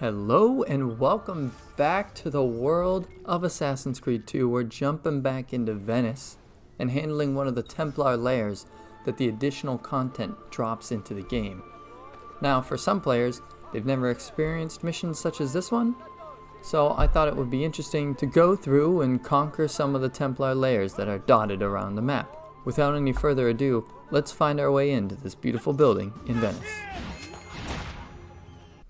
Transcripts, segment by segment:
Hello and welcome back to the world of Assassin's Creed 2. We're jumping back into Venice and handling one of the Templar Lairs that the additional content drops into the game. Now, for some players, they've never experienced missions such as this one, so I thought it would be interesting to go through and conquer some of the Templar Lairs that are dotted around the map. Without any further ado, let's find our way into this beautiful building in Venice.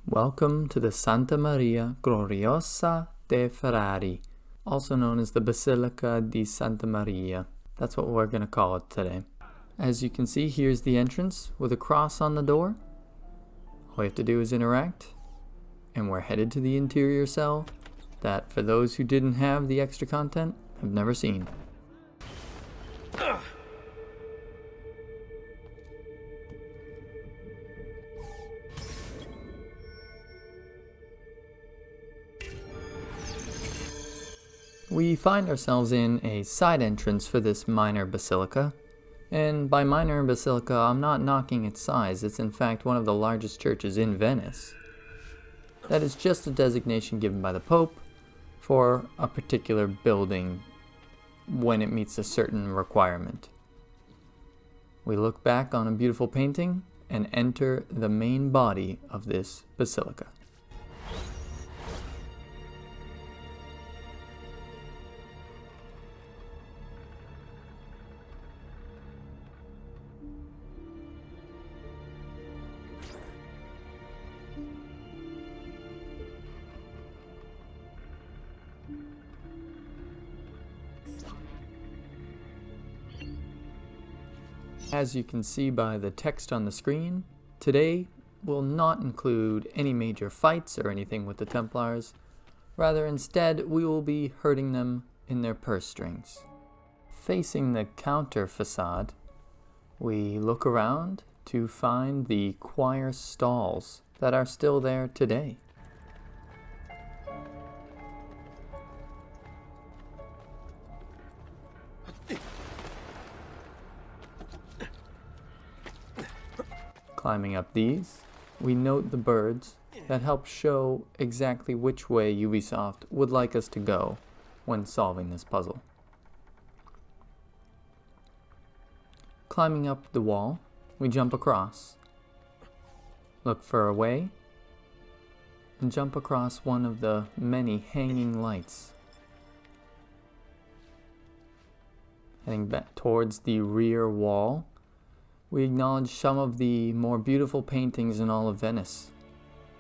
Welcome to the Santa Maria Gloriosa de Frari, also known as the Basilica di Santa Maria. That's what we're going to call it today. As you can see, here's the entrance with a cross on the door. All we have to do is interact, and we're headed to the interior cell that, for those who didn't have the extra content, have never seen. We find ourselves in a side entrance for this minor basilica, and by minor basilica I'm not knocking its size. It's in fact one of the largest churches in Venice. That is just a designation given by the Pope for a particular building when it meets a certain requirement. We look back on a beautiful painting and enter the main body of this basilica. As you can see by the text on the screen, today will not include any major fights or anything with the Templars. Rather, instead, we will be hurting them in their purse strings. Facing the counter facade, we look around to find the choir stalls that are still there today. Climbing up these, we note the birds that help show exactly which way Ubisoft would like us to go when solving this puzzle. Climbing up the wall, we jump across, look for a way, and jump across one of the many hanging lights. Heading back towards the rear wall, we acknowledge some of the more beautiful paintings in all of Venice,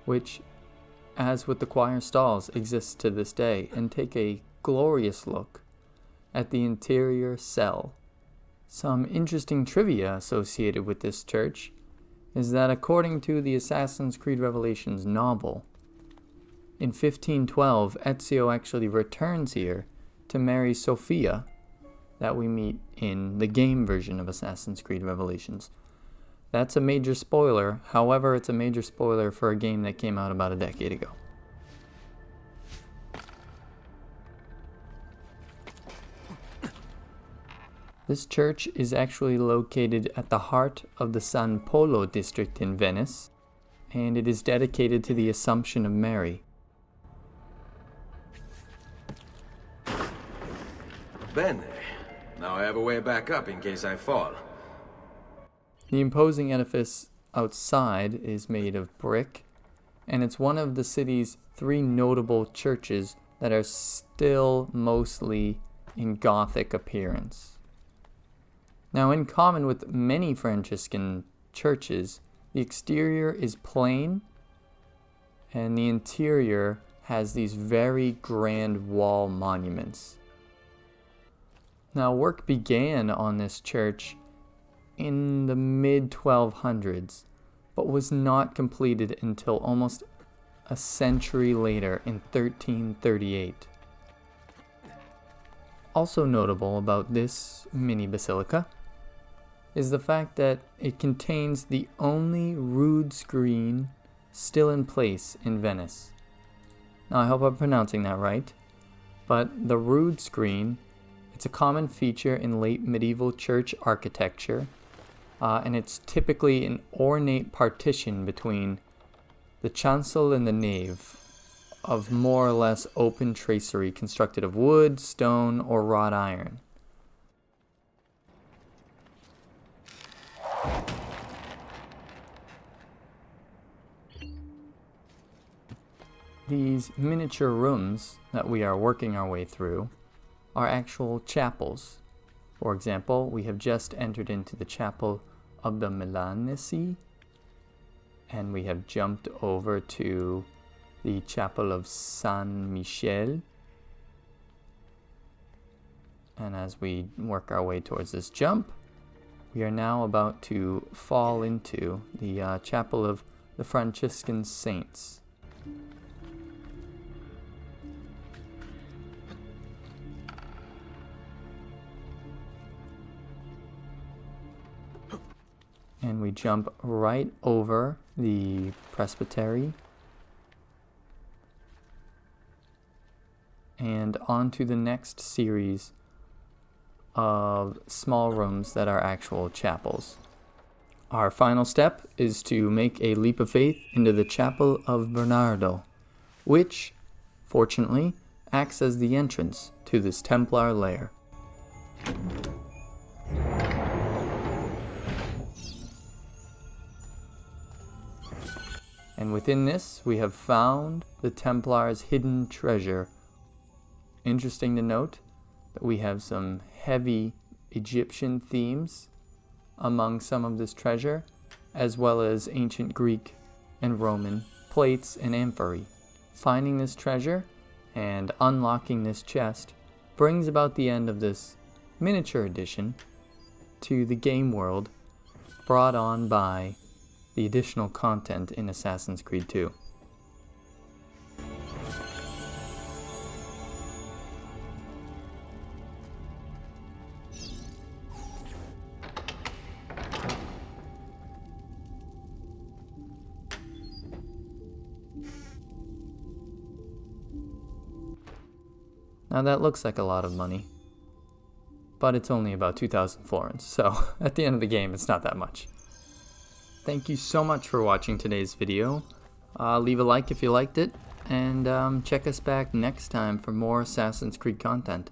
which, as with the choir stalls, exist to this day, and take a glorious look at the interior cell. Some interesting trivia associated with this church is that according to the Assassin's Creed Revelations novel, in 1512 Ezio actually returns here to marry Sophia, that we meet in the game version of Assassin's Creed Revelations. That's a major spoiler, however it's a major spoiler for a game that came out about a decade ago. This church is actually located at the heart of the San Polo district in Venice, and it is dedicated to the Assumption of Mary. Bene. Now I have a way back up in case I fall. The imposing edifice outside is made of brick, and it's one of the city's 3 notable churches that are still mostly in Gothic appearance. Now, in common with many Franciscan churches, the exterior is plain, and the interior has these very grand wall monuments. Now, work began on this church in the mid-1200s, but was not completed until almost a century later in 1338. Also notable about this mini basilica is the fact that it contains the only rood screen still in place in Venice. Now, I hope I'm pronouncing that right, but the rood screen, it's a common feature in late medieval church architecture, and it's typically an ornate partition between the chancel and the nave, of more or less open tracery constructed of wood, stone, or wrought iron. These miniature rooms that we are working our way through are actual chapels. For example, we have just entered into the chapel of the Milanese, and we have jumped over to the chapel of San Michele. And as we work our way towards this jump, we are now about to fall into the chapel of the Franciscan Saints. And we jump right over the presbytery and onto the next series of small rooms that are actual chapels. Our final step is to make a leap of faith into the chapel of Bernardo, which, fortunately, acts as the entrance to this Templar Lair. And within this, we have found the Templars' hidden treasure. Interesting to note that we have some heavy Egyptian themes among some of this treasure, as well as ancient Greek and Roman plates and amphorae. Finding this treasure and unlocking this chest brings about the end of this miniature addition to the game world brought on by the additional content in Assassin's Creed 2. Now that looks like a lot of money, but it's only about 2,000 florins, so at the end of the game it's not that much. Thank you so much for watching today's video. Leave a like if you liked it, and check us back next time for more Assassin's Creed content.